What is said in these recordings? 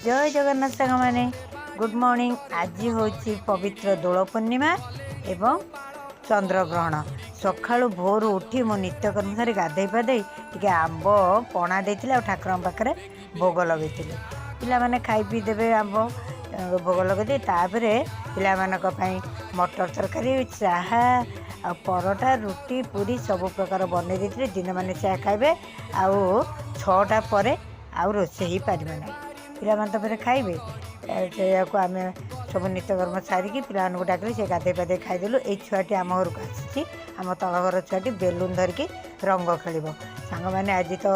जय जगन्नाथ सांग मैंने गुड मॉर्निंग। आज हूँ पवित्र दोल पूर्णिमा एवं चंद्रग्रहण। सकाळु भोर उठी मो नित्यकर्म सारी गाधे पाधे टे आंब पणा देती ठाकुर पाखे भोग लगे पिला खाई पी देवे आंब भोग लगे पाई मटर तरकारी चाहा आ परोटा रुटी पूरी सब प्रकार बनई देते दिन मैंने चाह खाइबे आउ 6टा पर आउ रोसे ही पार ना पिला तो फिर खाइबे से आम सब नित्यकर्म सारिकी पिला डाक से गाधे पाधे खाईदेलु। ये छुआटी आम घर को आसी आम तल घर छुआटी बेलून धरिकी रंग खेल सांग मैंने आज तो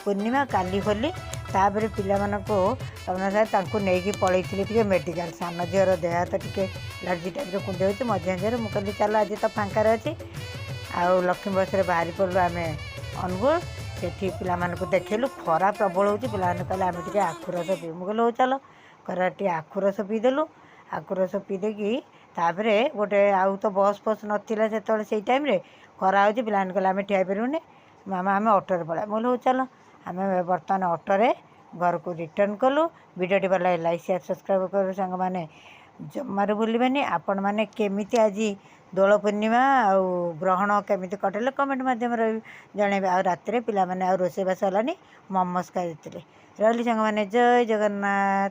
पूर्णिमा काली होली तापर पाक नहीं पलैली मेडिकल सान झीर देह हाथ टे एलर्जी टाइप कुंडे हो मझिया झीर मुझे चल आज तो फांकार अच्छी आउ लक्ष्मी बस बाहरी पड़ू आम अनुगुल से पिला देखलु खरा प्रबल हो पिला कहले आम टे आखुरस पी मुझे हो चल खरा टे आखुरस पीदेलु। आखुरस पीदेकी तापर गोटे आउ तो बस फस नाला से टाइम खरा हो पिला कहले आम ठिया पारूनी मामा आम अटोरे पड़ा मुझे हो चल आम बर्तमान अटोरे घर को रिटर्न कलु। वीडियो भल लाइक शेयर सब्सक्राइब करूँ सांग मैंने जमार भूलि आपण मैंने केमी आज दोल पूर्णिमा आउ ग्रहण केमी कटेले कमेंट मध्यम जनइबे। आ राति पिला रोषेबास है मोमोज खाई रही सांग मैंने जय जगन्नाथ।